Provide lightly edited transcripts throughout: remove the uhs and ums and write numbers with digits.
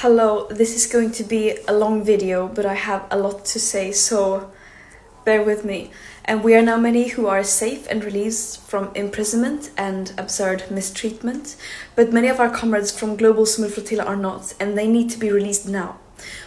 Hello, this is going to be a long video, but I have a lot to say, so bear with me. And we are now many who are safe and released from imprisonment and absurd mistreatment, but many of our comrades from Global Summit Flotilla are not, and they need to be released now.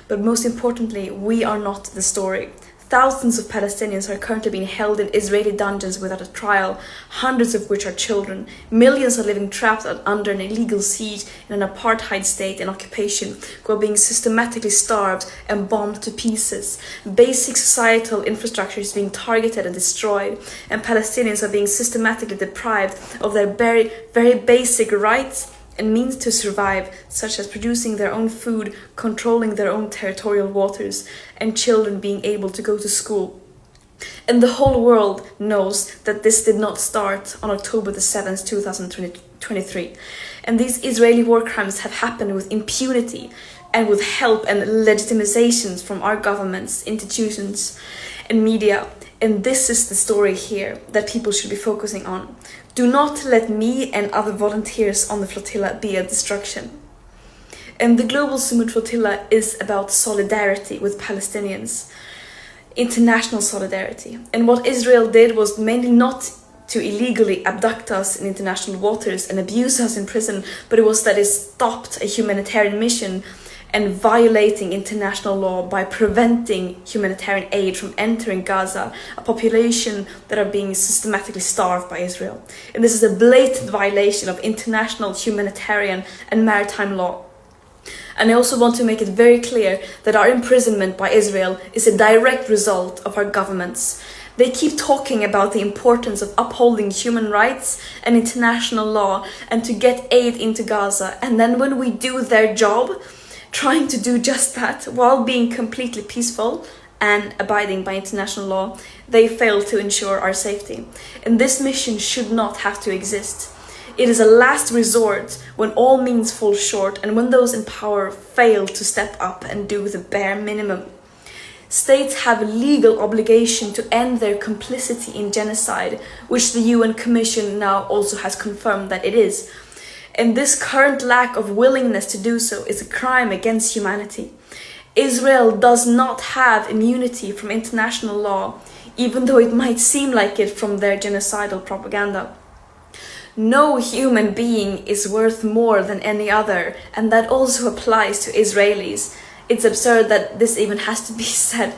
But most importantly, we are not the story. Thousands of Palestinians are currently being held in Israeli dungeons without a trial, hundreds of which are children. Millions are living trapped under an illegal siege in an apartheid state and occupation, who are being systematically starved and bombed to pieces. Basic societal infrastructure is being targeted and destroyed, and Palestinians are being systematically deprived of their very basic rights and means to survive, such as producing their own food, controlling their own territorial waters, and children being able to go to school. And the whole world knows that this did not start on October the 7th, 2023. And these Israeli war crimes have happened with impunity and with help and legitimizations from our governments, institutions, and media. And this is the story here that people should be focusing on. Do not let me and other volunteers on the flotilla be a distraction. And the Global Summit Flotilla is about solidarity with Palestinians, international solidarity. And what Israel did was mainly not to illegally abduct us in international waters and abuse us in prison, but it was that it stopped a humanitarian mission and violating international law by preventing humanitarian aid from entering Gaza, a population that are being systematically starved by Israel. And this is a blatant violation of international humanitarian and maritime law. And I also want to make it very clear that our imprisonment by Israel is a direct result of our governments. They keep talking about the importance of upholding human rights and international law and to get aid into Gaza. And then when we do their job, trying to do just that while being completely peaceful and abiding by international law, they fail to ensure our safety. And this mission should not have to exist. It is a last resort when all means fall short and when those in power fail to step up and do the bare minimum. States have a legal obligation to end their complicity in genocide, which the UN Commission now also has confirmed that it is. And this current lack of willingness to do so is a crime against humanity. Israel does not have immunity from international law, even though it might seem like it from their genocidal propaganda. No human being is worth more than any other, and that also applies to Israelis. It's absurd that this even has to be said.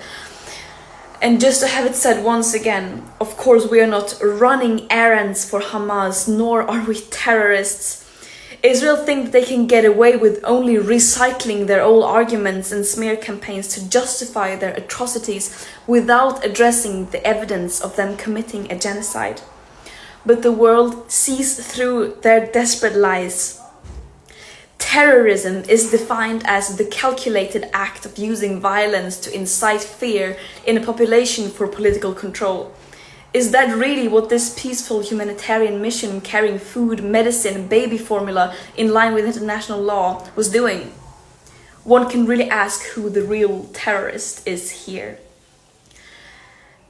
And just to have it said once again, of course we are not running errands for Hamas, nor are we terrorists. Israel think they can get away with only recycling their old arguments and smear campaigns to justify their atrocities without addressing the evidence of them committing a genocide. But the world sees through their desperate lies. Terrorism is defined as the calculated act of using violence to incite fear in a population for political control. Is that really what this peaceful humanitarian mission carrying food, medicine, baby formula in line with international law was doing? One can really ask who the real terrorist is here.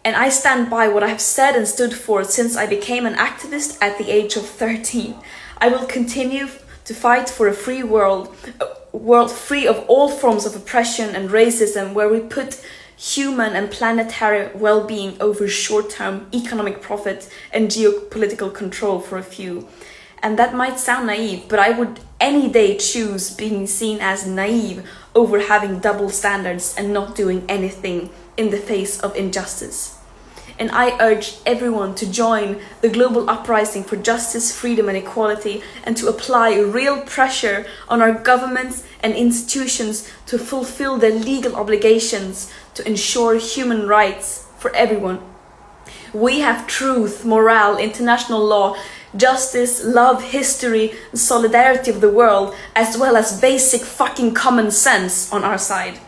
And I stand by what I have said and stood for since I became an activist at the age of 13. I will continue to fight for a free world, a world free of all forms of oppression and racism, where we put human and planetary well-being over short-term economic profit and geopolitical control for a few. And that might sound naive, but I would any day choose being seen as naive over having double standards and not doing anything in the face of injustice. And I urge everyone to join the global uprising for justice, freedom and equality, and to apply real pressure on our governments and institutions to fulfill their legal obligations to ensure human rights for everyone. We have truth, morale, international law, justice, love, history, and solidarity of the world, as well as basic fucking common sense on our side.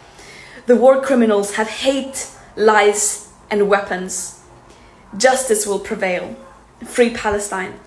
The war criminals have hate, lies, and weapons. Justice will prevail. Free Palestine.